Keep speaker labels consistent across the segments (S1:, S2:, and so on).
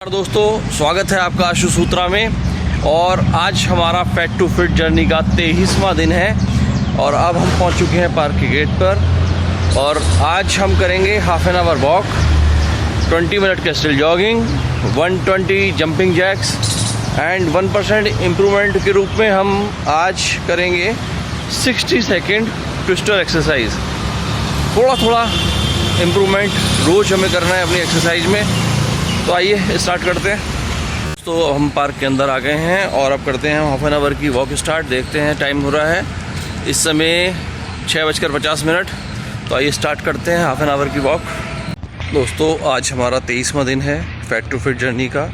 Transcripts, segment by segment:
S1: दोस्तों, स्वागत है आपका आशु सूत्रा में। और आज हमारा फैट टू फिट जर्नी का 23वां दिन है और अब हम पहुंच चुके हैं पार्क के गेट पर। और आज हम करेंगे half an hour walk, 20 minute castle jogging, 120 jumping jacks and 1% improvement के रूप में हम आज करेंगे 60 सेकेंड ट्विस्टर एक्सरसाइज। थोड़ा इम्प्रूवमेंट रोज़ हमें करना है अपनी एक्सरसाइज में। तो आइए स्टार्ट करते हैं। तो हम पार्क के अंदर आ गए हैं और अब करते हैं हाफ एन आवर की वॉक स्टार्ट। देखते हैं, टाइम हो रहा है इस समय 6:50। तो आइए स्टार्ट करते हैं हाफ एन आवर की वॉक। दोस्तों, आज हमारा 23वां दिन है फैट टू फिट जर्नी का।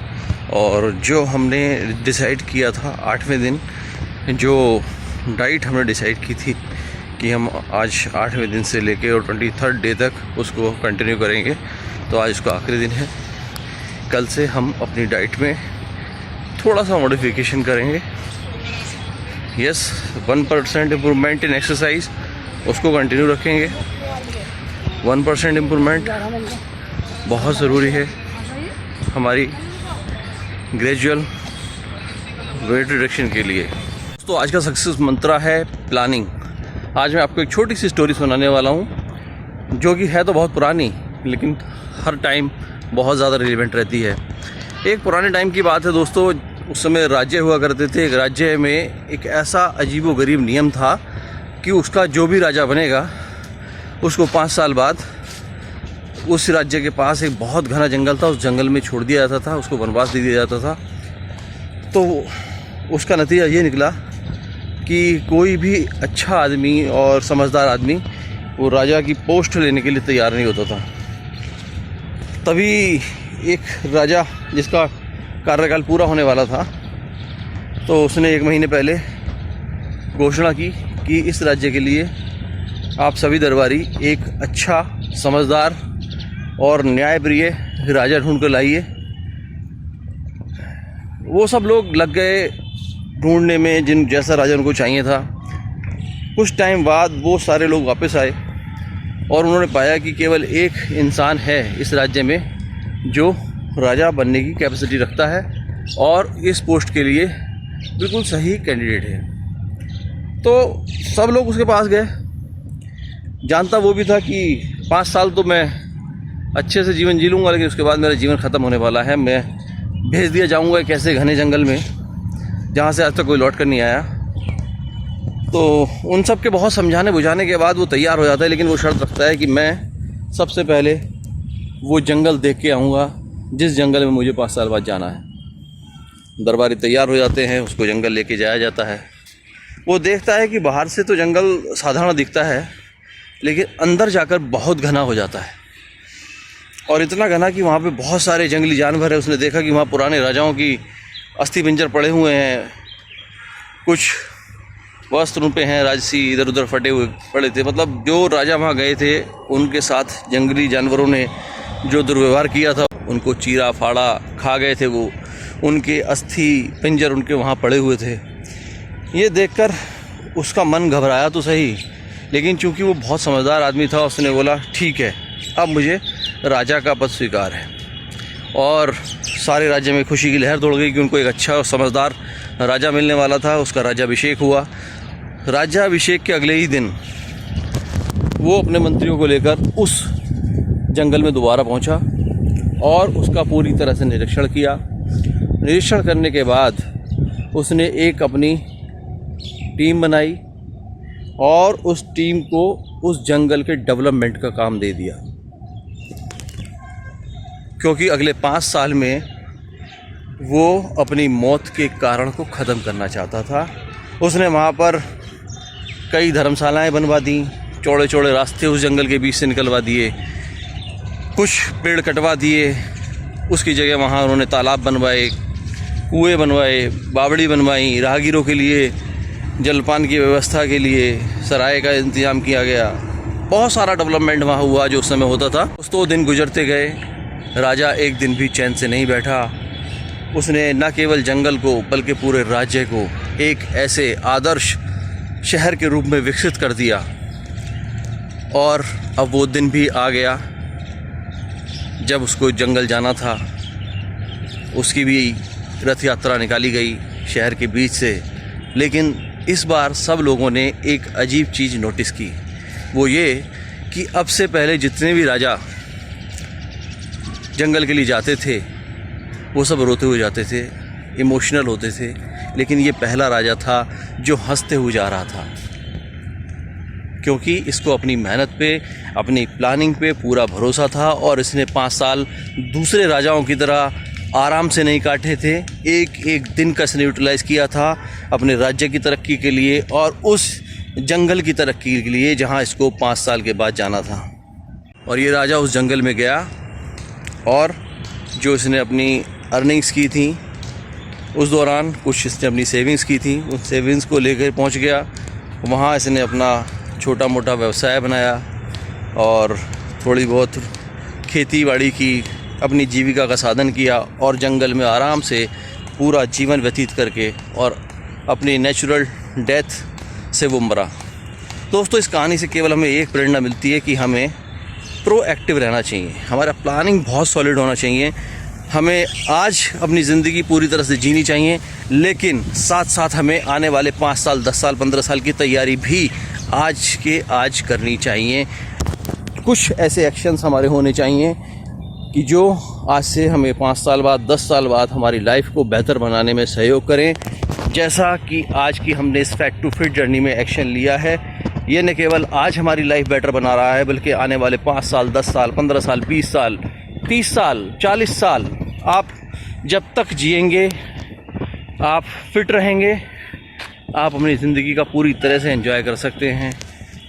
S1: और जो हमने डिसाइड किया था 8वें दिन, जो डाइट हमने डिसाइड की थी कि हम आज 8वें दिन से लेके और 23rd डे तक उसको कंटिन्यू करेंगे, तो आज उसका आखिरी दिन है। कल से हम अपनी डाइट में थोड़ा सा मॉडिफिकेशन करेंगे। यस, 1% इम्प्रूवमेंट इन एक्सरसाइज उसको कंटिन्यू रखेंगे। 1% इम्प्रूवमेंट बहुत ज़रूरी है हमारी ग्रेजुअल वेट रिडक्शन के लिए। तो आज का सक्सेस मंत्रा है प्लानिंग। आज मैं आपको एक छोटी सी स्टोरी सुनाने वाला हूँ, जो कि है तो बहुत पुरानी लेकिन हर टाइम बहुत ज़्यादा रिलेवेंट रहती है। एक पुराने टाइम की बात है दोस्तों, उस समय राज्य हुआ करते थे। एक राज्य में एक ऐसा अजीबोगरीब नियम था कि उसका जो भी राजा बनेगा उसको 5 साल बाद उस राज्य के पास एक बहुत घना जंगल था, उस जंगल में छोड़ दिया जाता था, उसको वनवास दे दिया जाता था। तो उसका नतीजा ये निकला कि कोई भी अच्छा आदमी और समझदार आदमी वो राजा की पोस्ट लेने के लिए तैयार नहीं होता था। तभी एक राजा जिसका कार्यकाल पूरा होने वाला था, तो उसने 1 महीने पहले घोषणा की कि इस राज्य के लिए आप सभी दरबारी एक अच्छा, समझदार और न्यायप्रिय राजा ढूंढ कर लाइए। वो सब लोग लग गए ढूंढने में जिन जैसा राजा उनको चाहिए था। कुछ टाइम बाद वो सारे लोग वापस आए और उन्होंने पाया कि केवल एक इंसान है इस राज्य में जो राजा बनने की कैपेसिटी रखता है और इस पोस्ट के लिए बिल्कुल सही कैंडिडेट है। तो सब लोग उसके पास गए। जानता वो भी था कि 5 साल तो मैं अच्छे से जीवन जी लूँगा, लेकिन उसके बाद मेरा जीवन ख़त्म होने वाला है। मैं भेज दिया जाऊँगा एक ऐसे घने जंगल में जहाँ से आज तक कोई लौट कर नहीं आया। तो उन सब के बहुत समझाने बुझाने के बाद वो तैयार हो जाता है, लेकिन वो शर्त रखता है कि मैं सबसे पहले वो जंगल देख के आऊँगा जिस जंगल में मुझे 5 साल बाद जाना है। दरबारी तैयार हो जाते हैं, उसको जंगल लेके जाया जाता है। वो देखता है कि बाहर से तो जंगल साधारण दिखता है, लेकिन अंदर जाकर बहुत घना हो जाता है, और इतना घना कि वहाँ पे बहुत सारे जंगली जानवर है। उसने देखा कि वहाँ पुराने राजाओं की अस्थि पिंजर पड़े हुए हैं, कुछ वस्त्र उन पे हैं राजसी, इधर उधर फटे हुए पड़े थे। मतलब जो राजा वहाँ गए थे उनके साथ जंगली जानवरों ने जो दुर्व्यवहार किया था, उनको चीरा फाड़ा खा गए थे। वो उनके अस्थि पिंजर उनके वहाँ पड़े हुए थे। ये देखकर उसका मन घबराया तो सही, लेकिन चूंकि वो बहुत समझदार आदमी था, उसने बोला ठीक है, अब मुझे राजा का पद स्वीकार है। और सारे राज्य में खुशी की लहर दौड़ गई कि उनको एक अच्छा और समझदार राजा मिलने वाला था। उसका राज्याभिषेक हुआ। राज्याभिषेक के अगले ही दिन वो अपने मंत्रियों को लेकर उस जंगल में दोबारा पहुंचा और उसका पूरी तरह से निरीक्षण किया। निरीक्षण करने के बाद उसने एक अपनी टीम बनाई और उस टीम को उस जंगल के डेवलपमेंट का काम दे दिया, क्योंकि अगले 5 साल में वो अपनी मौत के कारण को ख़त्म करना चाहता था। उसने वहाँ पर कई धर्मशालाएं बनवा दी, चौड़े चौड़े रास्ते उस जंगल के बीच से निकलवा दिए, कुछ पेड़ कटवा दिए, उसकी जगह वहाँ उन्होंने तालाब बनवाए, कुएं बनवाए, बावड़ी बनवाई, राहगीरों के लिए जलपान की व्यवस्था के लिए सराय का इंतज़ाम किया गया। बहुत सारा डेवलपमेंट वहाँ हुआ जो उस समय होता था। दोस्तों, दिन गुजरते गए, राजा एक दिन भी चैन से नहीं बैठा। उसने न केवल जंगल को बल्कि पूरे राज्य को एक ऐसे आदर्श शहर के रूप में विकसित कर दिया। और अब वो दिन भी आ गया जब उसको जंगल जाना था। उसकी भी रथ यात्रा निकाली गई शहर के बीच से। लेकिन इस बार सब लोगों ने एक अजीब चीज़ नोटिस की, वो ये कि अब से पहले जितने भी राजा जंगल के लिए जाते थे वो सब रोते हुए जाते थे, इमोशनल होते थे। लेकिन ये पहला राजा था जो हंसते हुए जा रहा था, क्योंकि इसको अपनी मेहनत पे, अपनी प्लानिंग पे पूरा भरोसा था और इसने 5 साल दूसरे राजाओं की तरह आराम से नहीं काटे थे। एक एक दिन का इसने यूटिलाइज़ किया था अपने राज्य की तरक्की के लिए और उस जंगल की तरक्की के लिए जहां इसको 5 साल के बाद जाना था। और ये राजा उस जंगल में गया और जो इसने अपनी अर्निंग्स की थी उस दौरान कुछ इसने अपनी सेविंग्स की थी, उन सेविंग्स को लेकर पहुंच गया। वहां इसने अपना छोटा मोटा व्यवसाय बनाया और थोड़ी बहुत खेती बाड़ी की, अपनी जीविका का साधन किया और जंगल में आराम से पूरा जीवन व्यतीत करके और अपनी नेचुरल डेथ से वो मरा। दोस्तों, इस कहानी से केवल हमें एक प्रेरणा मिलती है कि हमें प्रोएक्टिव रहना चाहिए, हमारा प्लानिंग बहुत सॉलिड होना चाहिए। हमें आज अपनी ज़िंदगी पूरी तरह से जीनी चाहिए, लेकिन साथ साथ हमें आने वाले 5 साल, 10 साल, 15 साल की तैयारी भी आज के आज करनी चाहिए। कुछ ऐसे एक्शंस हमारे होने चाहिए कि जो आज से हमें 5 साल बाद, 10 साल बाद हमारी लाइफ को बेहतर बनाने में सहयोग करें। जैसा कि आज की हमने इस फैक्ट टू फिट जर्नी में एक्शन लिया है, ये न केवल आज हमारी लाइफ बेटर बना रहा है, बल्कि आने वाले 5 साल, 10 साल, 15 साल, 20 साल, 30 साल, 40 साल आप जब तक जिएंगे, आप फिट रहेंगे, आप अपनी ज़िंदगी का पूरी तरह से एंजॉय कर सकते हैं।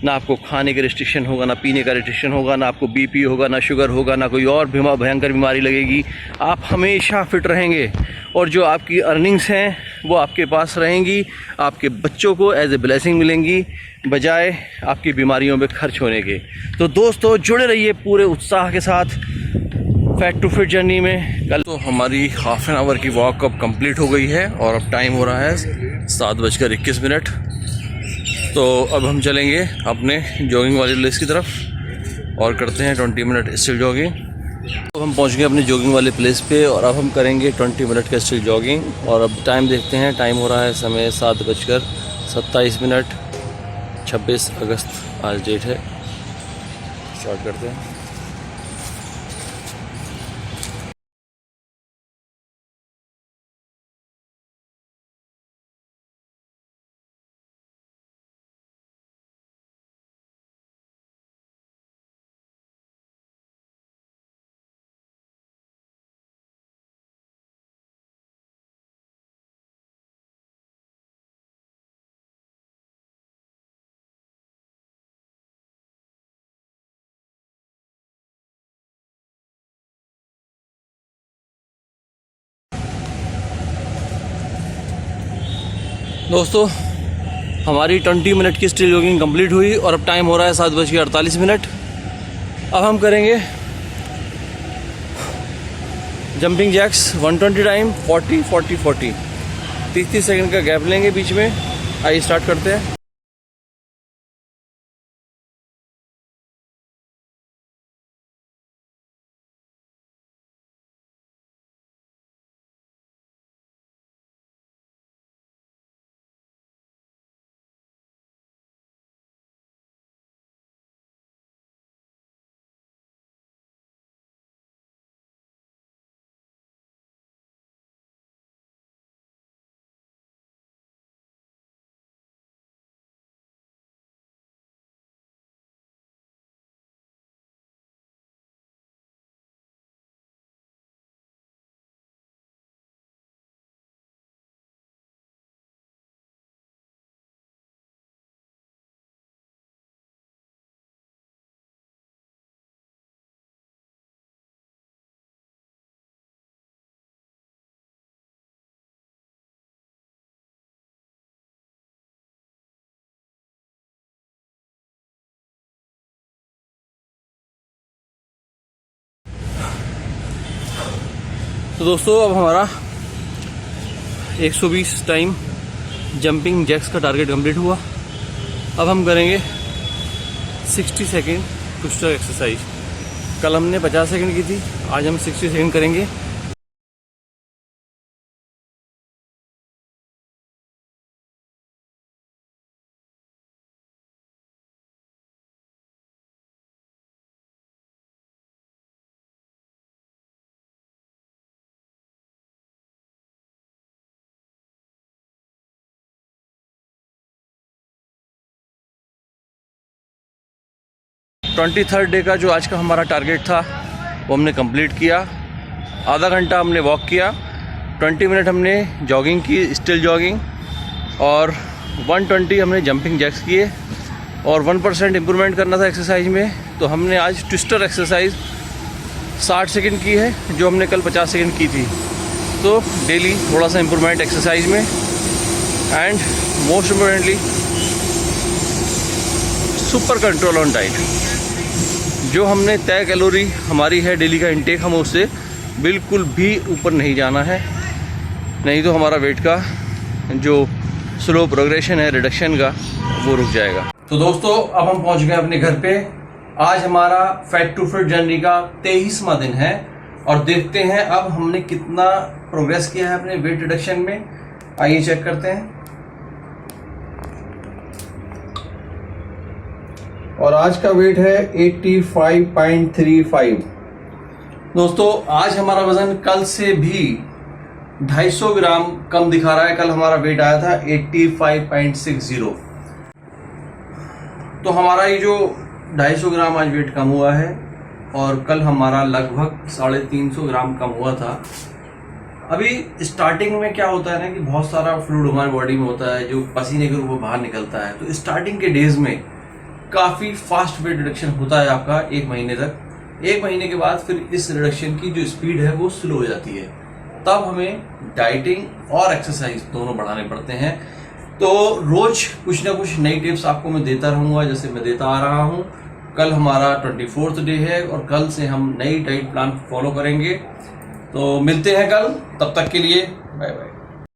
S1: ना आपको खाने का रिस्ट्रिक्शन होगा, ना पीने का रिस्ट्रिक्शन होगा, ना आपको बीपी होगा, ना शुगर होगा, ना कोई और भयंकर बीमारी लगेगी। आप हमेशा फिट रहेंगे और जो आपकी अर्निंग्स हैं वो आपके पास रहेंगी, आपके बच्चों को एज ए ब्लेसिंग मिलेंगी बजाय आपकी बीमारियों में खर्च होने के। तो दोस्तों, जुड़े रहिए पूरे उत्साह के साथ फैक्ट टू फिट जर्नी में। कल तो हमारी हाफ एन आवर की वॉक अब कंप्लीट हो गई है और अब टाइम हो रहा है 7:21। तो अब हम चलेंगे अपने जॉगिंग वाली प्लेस की तरफ और करते हैं 20 मिनट स्टिल जॉगिंग। तो हम पहुंच गए अपने जॉगिंग वाले प्लेस पे और अब हम करेंगे 20 मिनट का स्टिल जॉगिंग। और अब टाइम देखते हैं, टाइम हो रहा है समय 7:27। 26 अगस्त आज डेट है। स्टार्ट करते हैं। दोस्तों, हमारी 20 मिनट की स्टिल जॉगिंग कंप्लीट हुई और अब टाइम हो रहा है 7:48। अब हम करेंगे जंपिंग जैक्स 120 टाइम 40-40-40। 30 सेकंड का गैप लेंगे बीच में। आइए स्टार्ट करते हैं। तो दोस्तों, अब हमारा 120 टाइम जंपिंग जैक्स का टारगेट कंप्लीट हुआ। अब हम करेंगे 60 सेकेंड पुशअप एक्सरसाइज। कल हमने 50 सेकेंड की थी, आज हम 60 सेकेंड करेंगे। 23rd डे का जो आज का हमारा टारगेट था वो हमने कंप्लीट किया। आधा घंटा हमने वॉक किया, 20 मिनट हमने जॉगिंग की, स्टिल जॉगिंग, और 120 हमने जंपिंग जैक्स किए, और 1% इम्प्रूवमेंट करना था एक्सरसाइज में, तो हमने आज ट्विस्टर एक्सरसाइज 60 सेकंड की है, जो हमने कल 50 सेकंड की थी। तो डेली थोड़ा सा इम्प्रूवमेंट एक्सरसाइज में, and most importantly super control on diet. जो हमने तय कैलोरी हमारी है डेली का इंटेक, हम उससे बिल्कुल भी ऊपर नहीं जाना है, नहीं तो हमारा वेट का जो स्लो प्रोग्रेशन है रिडक्शन का वो रुक जाएगा। तो दोस्तों अब हम पहुंच गए अपने घर पे। आज हमारा फैट टू फिट जर्नी का 23वां दिन है, और देखते हैं अब हमने कितना प्रोग्रेस किया है अपने वेट रिडक्शन में। आइए चेक करते हैं। और आज का वेट है 85.35। दोस्तों आज हमारा वजन कल से भी 250 ग्राम कम दिखा रहा है। कल हमारा वेट आया था 85.60। तो हमारा ये जो 250 ग्राम आज वेट कम हुआ है, और कल हमारा लगभग 350 ग्राम कम हुआ था। अभी स्टार्टिंग में क्या होता है ना कि बहुत सारा फ्लूइड हमारी बॉडी में होता है जो पसीने के रूप में बाहर निकलता है। तो स्टार्टिंग के डेज में काफ़ी फास्ट वेट रिडक्शन होता है आपका 1 महीने तक। 1 महीने के बाद फिर इस रिडक्शन की जो स्पीड है वो स्लो हो जाती है। तब हमें डाइटिंग और एक्सरसाइज दोनों बढ़ाने पड़ते हैं। तो रोज कुछ ना कुछ नई टिप्स आपको मैं देता रहूँगा, जैसे मैं देता आ रहा हूँ। कल हमारा 24th डे है, और कल से हम नई डाइट प्लान फॉलो करेंगे। तो मिलते हैं कल, तब तक के लिए बाय बाय।